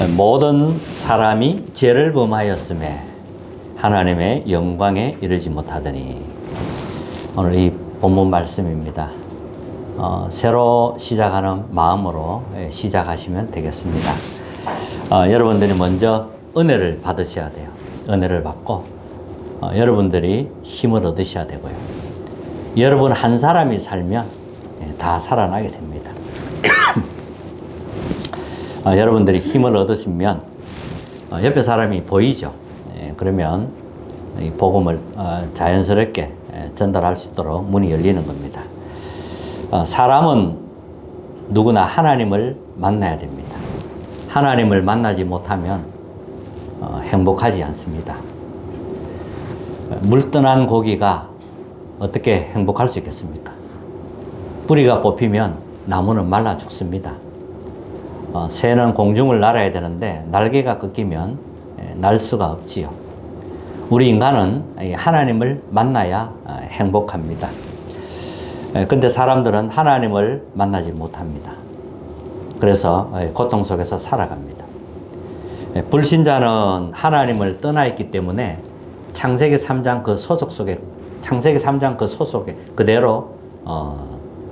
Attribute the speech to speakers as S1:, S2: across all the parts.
S1: 모든 사람이 죄를 범하였음에 하나님의 영광에 이르지 못하더니. 오늘 이 본문 말씀입니다. 새로 시작하는 마음으로 시작하시면 되겠습니다. 여러분들이 먼저 은혜를 받으셔야 돼요. 은혜를 받고 여러분들이 힘을 얻으셔야 되고요. 여러분 한 사람이 살면 다 살아나게 됩니다. 여러분들이 힘을 얻으시면 옆에 사람이 보이죠. 그러면 이 복음을 자연스럽게 전달할 수 있도록 문이 열리는 겁니다. 사람은 누구나 하나님을 만나야 됩니다. 하나님을 만나지 못하면 행복하지 않습니다. 물떠난 고기가 어떻게 행복할 수 있겠습니까? 뿌리가 뽑히면 나무는 말라 죽습니다. 새는 공중을 날아야 되는데 날개가 꺾이면 날 수가 없지요. 우리 인간은 하나님을 만나야 행복합니다. 근데 사람들은 하나님을 만나지 못합니다. 그래서 고통 속에서 살아갑니다. 불신자는 하나님을 떠나 있기 때문에 창세기 3장 그 소속 속에 그대로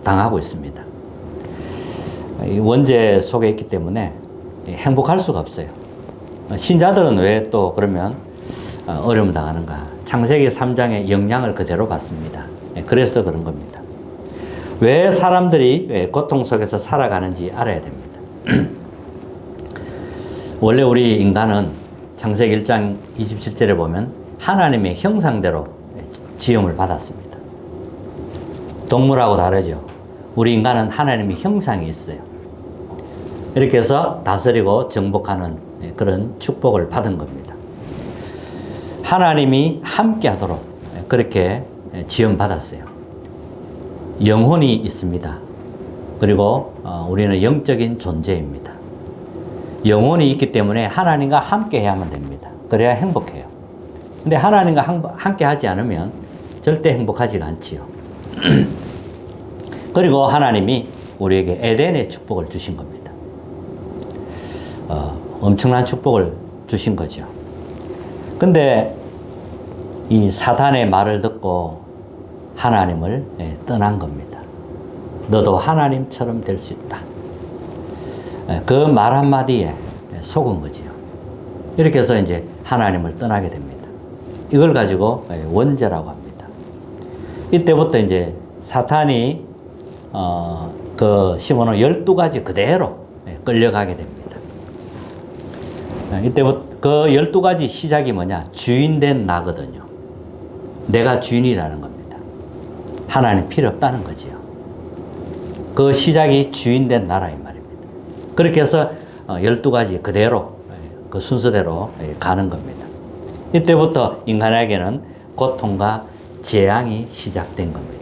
S1: 당하고 있습니다. 원죄 속에 있기 때문에 행복할 수가 없어요. 신자들은 왜 또 그러면 어려움 당하는가? 창세기 3장의 영향을 그대로 받습니다. 그래서 그런 겁니다. 왜 사람들이 고통 속에서 살아가는지 알아야 됩니다. 원래 우리 인간은 창세기 1장 27절에 보면 하나님의 형상대로 지음을 받았습니다. 동물하고 다르죠. 우리 인간은 하나님의 형상이 있어요. 이렇게 해서 다스리고 정복하는 그런 축복을 받은 겁니다. 하나님이 함께 하도록 그렇게 지음받았어요. 영혼이 있습니다. 그리고 우리는 영적인 존재입니다. 영혼이 있기 때문에 하나님과 함께 해야만 됩니다. 그래야 행복해요. 근데 하나님과 함께 하지 않으면 절대 행복하지가 않지요. 그리고 하나님이 우리에게 에덴의 축복을 주신 겁니다. 엄청난 축복을 주신 거죠. 근데 이 사탄의 말을 듣고 하나님을 떠난 겁니다. 너도 하나님처럼 될 수 있다. 그 말 한마디에 속은 거지요. 이렇게 해서 이제 하나님을 떠나게 됩니다. 이걸 가지고 원죄라고 합니다. 이때부터 이제 사탄이 그 시몬을 12가지 그대로 끌려가게 됩니다. 이때부터 그 12가지 시작이 뭐냐? 주인된 나거든요. 내가 주인이라는 겁니다. 하나님 필요 없다는 거지요. 그 시작이 주인된 나라 이 말입니다. 그렇게 해서 12가지 그대로 그 순서대로 가는 겁니다. 이때부터 인간에게는 고통과 재앙이 시작된 겁니다.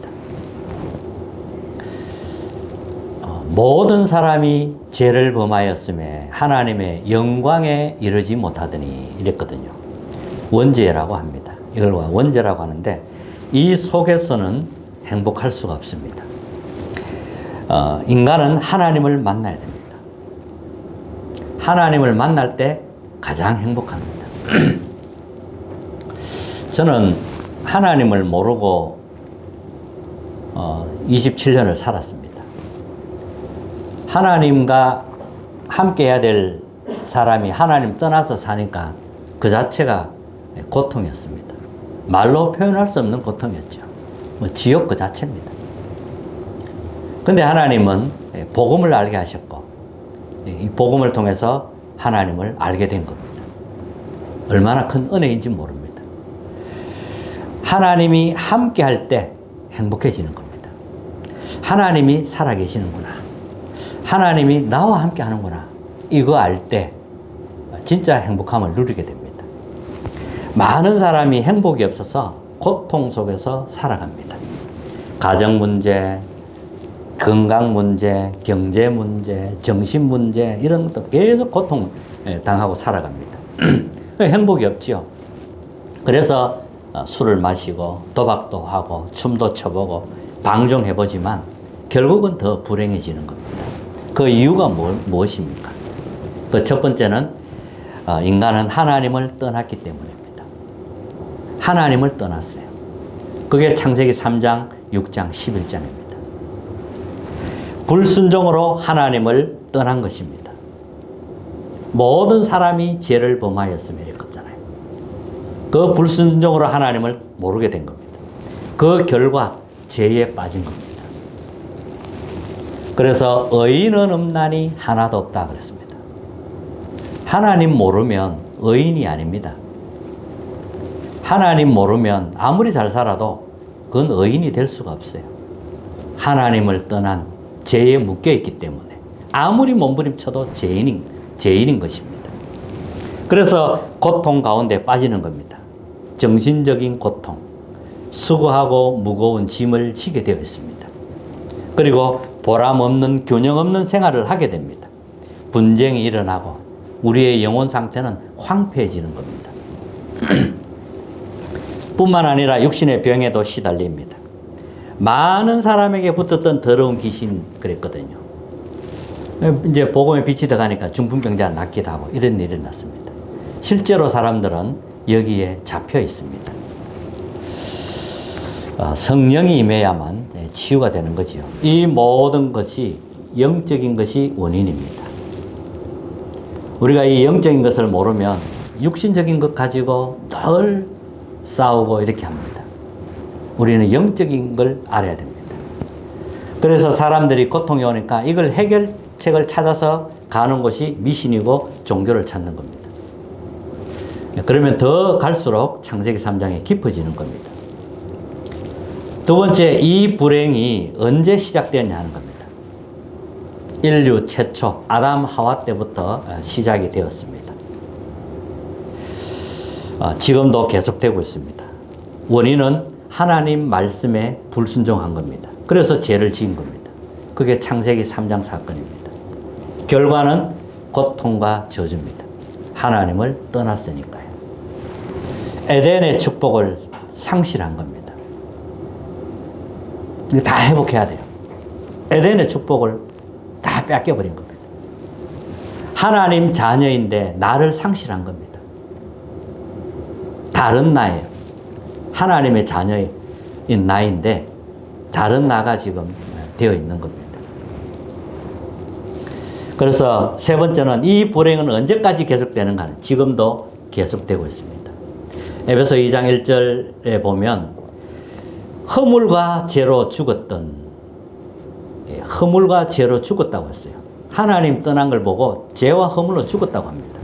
S1: 모든 사람이 죄를 범하였음에 하나님의 영광에 이르지 못하더니 이랬거든요. 원죄라고 합니다. 이걸 원죄라고 하는데 이 속에서는 행복할 수가 없습니다. 인간은 하나님을 만나야 됩니다. 하나님을 만날 때 가장 행복합니다. 저는 하나님을 모르고 27년을 살았습니다. 하나님과 함께 해야 될 사람이 하나님 떠나서 사니까 그 자체가 고통이었습니다. 말로 표현할 수 없는 고통이었죠. 지옥 그 자체입니다. 근데 하나님은 복음을 알게 하셨고 이 복음을 통해서 하나님을 알게 된 겁니다. 얼마나 큰 은혜인지 모릅니다. 하나님이 함께 할 때 행복해지는 겁니다. 하나님이 살아계시는구나. 하나님이 나와 함께 하는구나. 이거 알 때 진짜 행복함을 누리게 됩니다. 많은 사람이 행복이 없어서 고통 속에서 살아갑니다. 가정 문제, 건강 문제, 경제 문제, 정신 문제 이런 것도 계속 고통 당하고 살아갑니다. 행복이 없지요. 그래서 술을 마시고 도박도 하고 춤도 춰보고 방종해보지만 결국은 더 불행해지는 겁니다. 그 이유가 무엇입니까? 그 첫 번째는 인간은 하나님을 떠났기 때문입니다. 하나님을 떠났어요. 그게 창세기 3장, 6장, 11장입니다. 불순종으로 하나님을 떠난 것입니다. 모든 사람이 죄를 범하였으며 이랬잖아요. 그 불순종으로 하나님을 모르게 된 겁니다. 그 결과 죄에 빠진 겁니다. 그래서 의인은 없나니 하나도 없다 그랬습니다. 하나님 모르면 의인이 아닙니다. 하나님 모르면 아무리 잘 살아도 그건 의인이 될 수가 없어요. 하나님을 떠난 죄에 묶여있기 때문에 아무리 몸부림쳐도 죄인인 것입니다. 그래서 고통 가운데 빠지는 겁니다. 정신적인 고통, 수고하고 무거운 짐을 지게 되어 있습니다. 그리고 보람 없는 균형 없는 생활을 하게 됩니다. 분쟁이 일어나고 우리의 영혼 상태는 황폐해지는 겁니다. 뿐만 아니라 육신의 병에도 시달립니다. 많은 사람에게 붙었던 더러운 귀신 그랬거든요. 이제 복음의 빛이 들어가니까 중풍병자 낫기도 하고 이런 일이 났습니다. 실제로 사람들은 여기에 잡혀 있습니다. 성령이 임해야만 치유가 되는 거지요. 이 모든 것이 영적인 것이 원인입니다. 우리가 이 영적인 것을 모르면 육신적인 것 가지고 늘 싸우고 이렇게 합니다. 우리는 영적인 걸 알아야 됩니다. 그래서 사람들이 고통이 오니까 이걸 해결책을 찾아서 가는 것이 미신이고 종교를 찾는 겁니다. 그러면 더 갈수록 창세기 3장에 깊어지는 겁니다. 두 번째, 이 불행이 언제 시작되었냐 하는 겁니다. 인류 최초 아담 하와 때부터 시작이 되었습니다. 지금도 계속되고 있습니다. 원인은 하나님 말씀에 불순종한 겁니다. 그래서 죄를 지은 겁니다. 그게 창세기 3장 사건입니다. 결과는 고통과 저주입니다. 하나님을 떠났으니까요. 에덴의 축복을 상실한 겁니다. 이거 다 회복해야 돼요. 에덴의 축복을 다 뺏겨버린 겁니다. 하나님 자녀인데 나를 상실한 겁니다. 다른 나예요. 하나님의 자녀인 나인데 다른 나가 지금 되어 있는 겁니다. 그래서 세 번째는 이 불행은 언제까지 계속되는가? 지금도 계속되고 있습니다. 에베소 2장 1절에 보면 허물과 죄로 죽었다고 했어요. 하나님 떠난 걸 보고 죄와 허물로 죽었다고 합니다.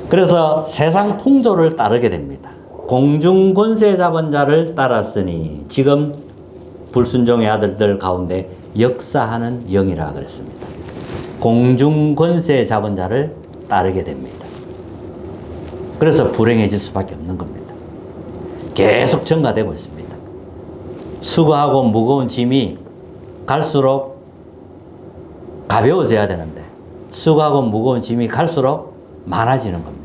S1: 그래서 세상 풍조를 따르게 됩니다. 공중 권세 잡은 자를 따랐으니 지금 불순종의 아들들 가운데 역사하는 영이라 그랬습니다. 공중 권세 잡은 자를 따르게 됩니다. 그래서 불행해질 수밖에 없는 겁니다. 계속 증가되고 있습니다. 수고하고 무거운 짐이 갈수록 가벼워져야 되는데 수고하고 무거운 짐이 갈수록 많아지는 겁니다.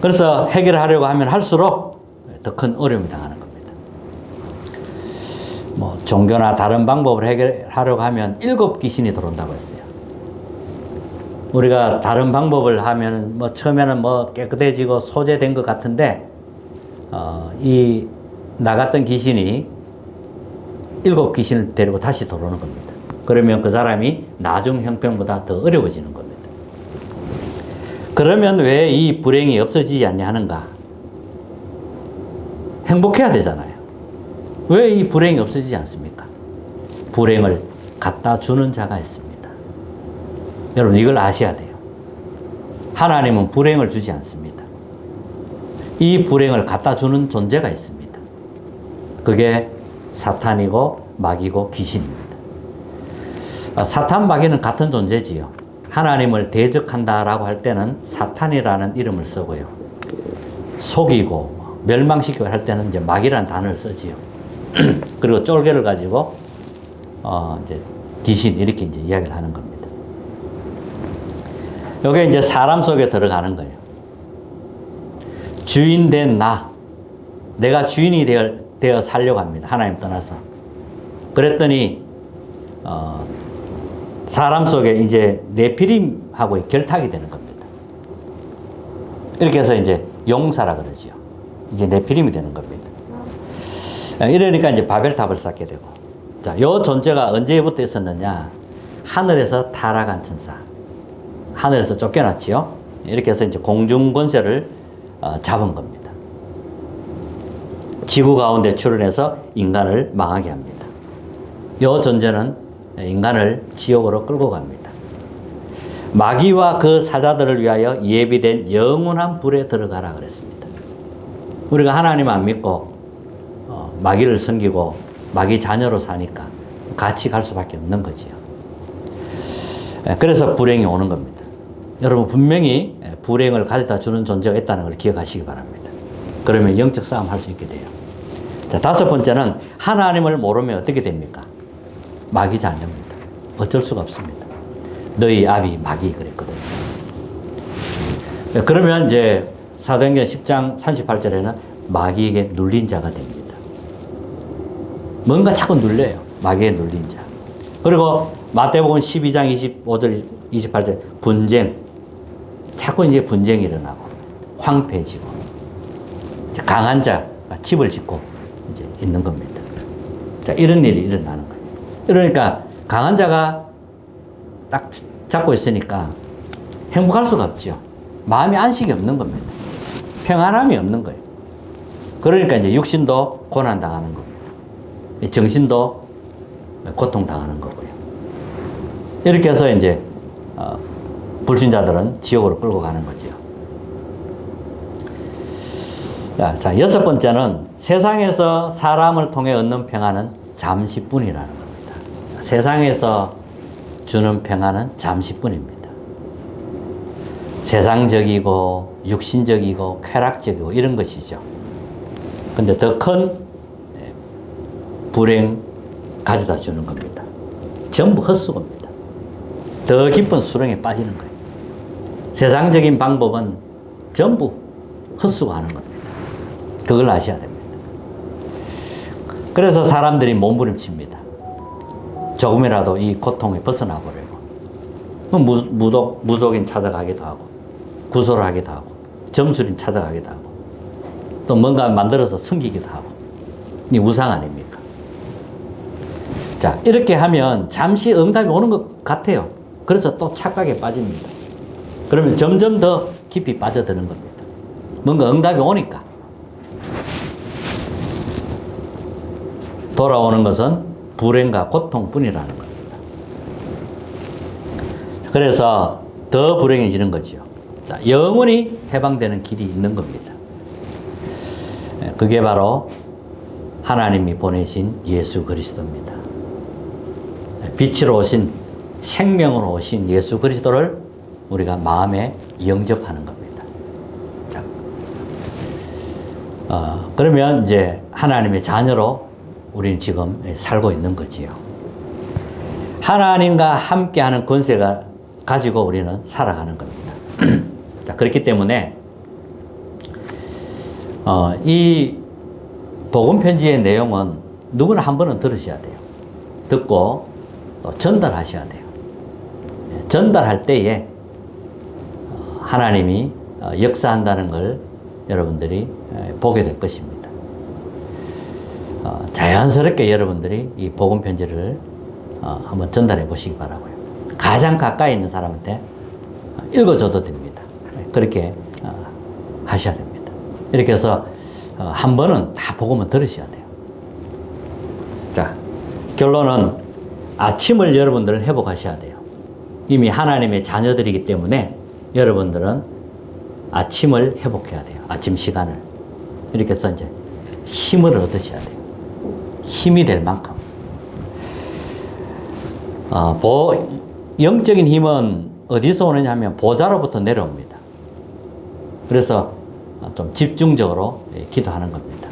S1: 그래서 해결하려고 하면 할수록 더 큰 어려움이 당하는 겁니다. 종교나 다른 방법을 해결하려고 하면 7 귀신이 들어온다고 했어요. 우리가 다른 방법을 하면 처음에는 깨끗해지고 소재된 것 같은데 이 나갔던 귀신이 7 귀신을 데리고 다시 들어오는 겁니다. 그러면 그 사람이 나중 형편보다 더 어려워지는 겁니다. 그러면 왜 이 불행이 없어지지 않냐 하는가? 행복해야 되잖아요. 왜 이 불행이 없어지지 않습니까? 불행을 갖다 주는 자가 있습니다. 여러분 이걸 아셔야 돼요. 하나님은 불행을 주지 않습니다. 이 불행을 갖다 주는 존재가 있습니다. 그게 사탄이고 마귀고 귀신입니다. 사탄 마귀는 같은 존재지요. 하나님을 대적한다라고 할 때는 사탄이라는 이름을 쓰고요. 속이고 멸망시키고 할 때는 이제 마귀라는 단어를 쓰지요. 그리고 쫄개를 가지고 이제 귀신 이렇게 이제 이야기를 하는 겁니다. 이게 이제 사람 속에 들어가는 거예요. 주인 된 내가 주인이 되어 살려고 합니다. 하나님 떠나서. 그랬더니 사람 속에 이제 네피림하고의 결탁이 되는 겁니다. 이렇게 해서 이제 용사라 그러죠. 이게 네피림이 되는 겁니다. 이러니까 이제 바벨탑을 쌓게 되고. 자, 요 존재가 언제부터 있었느냐? 하늘에서 타락한 천사. 하늘에서 쫓겨났지요. 이렇게 해서 이제 공중 권세를 잡은 겁니다. 지구 가운데 출현해서 인간을 망하게 합니다. 요 존재는 인간을 지옥으로 끌고 갑니다. 마귀와 그 사자들을 위하여 예비된 영원한 불에 들어가라 그랬습니다. 우리가 하나님 안 믿고 마귀를 섬기고 마귀 자녀로 사니까 같이 갈 수밖에 없는 거지요. 그래서 불행이 오는 겁니다. 여러분 분명히 불행을 가져다 주는 존재가 있다는 걸 기억하시기 바랍니다. 그러면 영적 싸움 할 수 있게 돼요. 자, 다섯 번째는 하나님을 모르면 어떻게 됩니까? 마귀 자녀입니다. 어쩔 수가 없습니다. 너희 아비 마귀 그랬거든요. 그러면 이제 사도행전 10장 38절에는 마귀에게 눌린 자가 됩니다. 뭔가 자꾸 눌려요. 마귀에 눌린 자. 그리고 마태복음 12장 25절 28절 분쟁. 자꾸 이제 분쟁이 일어나고 황폐해지고 강한 자가 집을 짓고 이제 있는 겁니다. 자, 이런 일이 일어나는 거예요. 그러니까 강한 자가 딱 잡고 있으니까 행복할 수가 없죠. 마음이 안식이 없는 겁니다. 평안함이 없는 거예요. 그러니까 이제 육신도 고난당하는 겁니다. 정신도 고통당하는 거고요. 이렇게 해서 이제 불신자들은 지옥으로 끌고 가는 거죠. 자, 여섯 번째는 세상에서 사람을 통해 얻는 평안은 잠시뿐이라는 겁니다. 세상에서 주는 평안은 잠시뿐입니다. 세상적이고 육신적이고 쾌락적이고 이런 것이죠. 근데 더 큰 불행 가져다 주는 겁니다. 전부 헛수고입니다. 더 깊은 수렁에 빠지는 거예요. 세상적인 방법은 전부 헛수고하는 겁니다. 그걸 아셔야 됩니다. 그래서 사람들이 몸부림칩니다. 조금이라도 이 고통에 벗어나 보려고. 무속인 찾아가기도 하고, 구소를 하기도 하고, 점술인 찾아가기도 하고, 또 뭔가 만들어서 숨기기도 하고. 이 우상 아닙니까? 자, 이렇게 하면 잠시 응답이 오는 것 같아요. 그래서 또 착각에 빠집니다. 그러면 점점 더 깊이 빠져드는 겁니다. 뭔가 응답이 오니까. 돌아오는 것은 불행과 고통뿐이라는 겁니다. 그래서 더 불행해지는 거죠. 자, 영원히 해방되는 길이 있는 겁니다. 그게 바로 하나님이 보내신 예수 그리스도입니다. 빛으로 오신, 생명으로 오신 예수 그리스도를 우리가 마음에 영접하는 겁니다. 자, 그러면 이제 하나님의 자녀로 우리는 지금 살고 있는 거지요. 하나님과 함께하는 권세가 가지고 우리는 살아가는 겁니다. 자, 그렇기 때문에 이 복음 편지의 내용은 누구나 한 번은 들으셔야 돼요. 듣고 또 전달하셔야 돼요. 전달할 때에 하나님이 역사한다는 걸 여러분들이 보게 될 것입니다. 자연스럽게 여러분들이 이 복음 편지를 한번 전달해 보시기 바라고요. 가장 가까이 있는 사람한테 읽어줘도 됩니다. 그렇게 하셔야 됩니다. 이렇게 해서 한 번은 다 복음을 들으셔야 돼요. 자, 결론은 아침을 여러분들은 회복하셔야 돼요. 이미 하나님의 자녀들이기 때문에 여러분들은 아침을 회복해야 돼요. 아침 시간을. 이렇게 해서 이제 힘을 얻으셔야 돼요. 힘이 될 만큼. 영적인 힘은 어디서 오느냐 하면 보좌로부터 내려옵니다. 그래서 좀 집중적으로 기도하는 겁니다.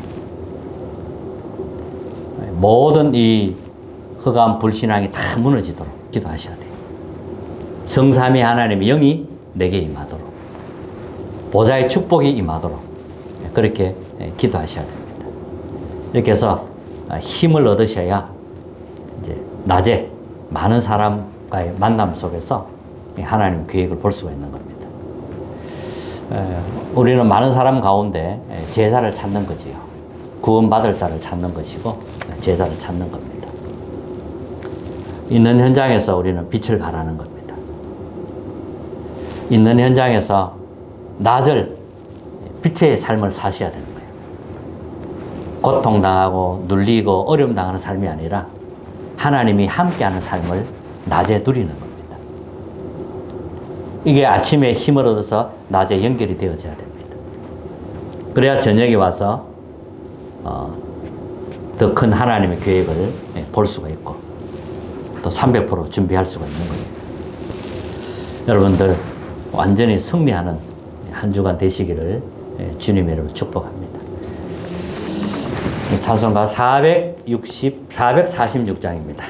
S1: 모든 이 흑암 불신앙이 다 무너지도록 기도하셔야 돼요. 성삼위 하나님의 영이 내게 임하도록, 보좌의 축복이 임하도록 그렇게 기도하셔야 됩니다. 이렇게 해서 힘을 얻으셔야 이제 낮에 많은 사람 하나님과의 만남 속에서 하나님 계획을 볼 수가 있는 겁니다. 우리는 많은 사람 가운데 제자를 찾는 거지요. 구원받을 자를 찾는 것이고 제자를 찾는 겁니다. 있는 현장에서 우리는 빛을 발하는 겁니다. 있는 현장에서 낮을 빛의 삶을 사셔야 되는 거예요. 고통당하고 눌리고 어려움 당하는 삶이 아니라 하나님이 함께하는 삶을 낮에 누리는 겁니다. 이게 아침에 힘을 얻어서 낮에 연결이 되어져야 됩니다. 그래야 저녁에 와서 더 큰 하나님의 계획을 볼 수가 있고 또 300% 준비할 수가 있는 겁니다. 여러분들 완전히 승리하는 한 주간 되시기를 주님의 이름으로 축복합니다. 찬송가 446장입니다.